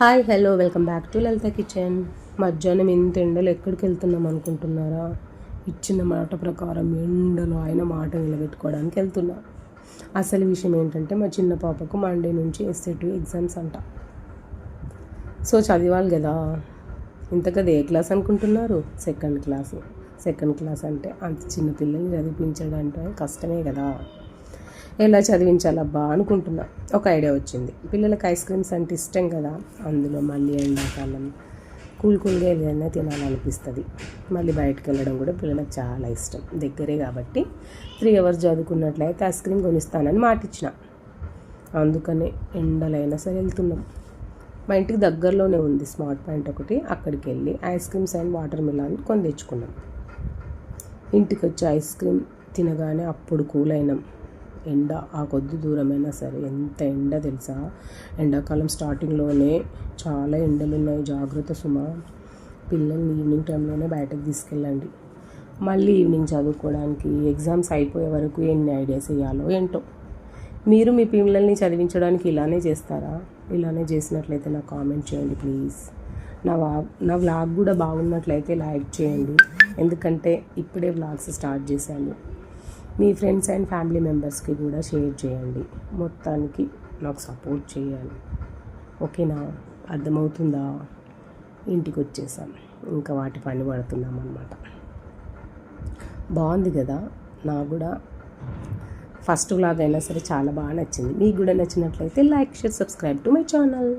Hi hello welcome back to Lalitha kitchen. మధ్యాహ్నం ఇంత ఎండలు ఎక్కడికి వెళ్తున్నాం అనుకుంటున్నారా? ఇచ్చిన మాట ప్రకారం ఎండలో ఆయన మాట నిలబెట్టుకోవడానికి వెళ్తున్నా. అసలు విషయం ఏంటంటే మా చిన్న పాపకు మండే నుంచి SAT ఎగ్జామ్స్ అంట. సో చదివాలి కదా. ఇంతకది ఏ క్లాస్ అనుకుంటున్నారు? సెకండ్ క్లాస్ అంటే అంత చిన్న పిల్లల్ని చదివించడంటే కష్టమే కదా. ఎలా చదివించాలబ్బా అనుకుంటున్నా. ఒక ఐడియా వచ్చింది. పిల్లలకి ఐస్ క్రీమ్స్ అంటే ఇష్టం కదా, అందులో మళ్ళీ ఎండాకాలం కూల్గా ఏదైనా తినాలనిపిస్తుంది. మళ్ళీ బయటకు వెళ్ళడం కూడా పిల్లలకు చాలా ఇష్టం. దగ్గరే కాబట్టి 3 hours చదువుకున్నట్లయితే ఐస్ క్రీమ్ కొనిస్తానని మాటిచ్చిన. అందుకనే ఎండలైనా సరే వెళ్తున్నాం. మా ఇంటికి దగ్గరలోనే ఉంది స్మార్ట్ పాయింట్ ఒకటి. అక్కడికి వెళ్ళి ice creams and watermelon కొని తెచ్చుకున్నాం. ఇంటికి వచ్చి ఐస్ క్రీమ్ తినగానే అప్పుడు కూల్ అయినాం. ఎండ ఆ కొద్ది దూరమైనా సరే ఎంత ఎండ తెలుసా. ఎండాకాలం స్టార్టింగ్లోనే చాలా ఎండలు ఉన్నాయి. జాగ్రత్త సుమా. పిల్లల్ని ఈవినింగ్ టైంలోనే బయటకు తీసుకెళ్ళండి. మళ్ళీ ఈవినింగ్ చదువుకోవడానికి ఎగ్జామ్స్ అయిపోయే వరకు ఎన్ని ఐడియాస్ వేయాలో ఏంటో. మీరు మీ పిల్లల్ని చదివించడానికి ఇలానే చేస్తారా? ఇలానే చేసినట్లయితే నాకు కామెంట్ చేయండి ప్లీజ్. నా వ్లాగ్ కూడా బాగున్నట్లయితే లైక్ చేయండి. ఎందుకంటే ఇప్పుడే వ్లాగ్స్ స్టార్ట్ చేశాను. మీ ఫ్రెండ్స్ అండ్ ఫ్యామిలీ మెంబర్స్కి కూడా షేర్ చేయండి. మొత్తానికి నాకు సపోర్ట్ చేయాలి. ఓకేనా? అర్థమవుతుందా? ఇంటికి వచ్చేసాం, ఇంకా వాటి పని పడుతున్నాం అన్నమాట. బాగుంది కదా. నాకు కూడా ఫస్ట్ వ్లాగ్ అయినా సరే చాలా బాగా నచ్చింది. మీకు కూడా నచ్చినట్లయితే like, share, subscribe to my channel.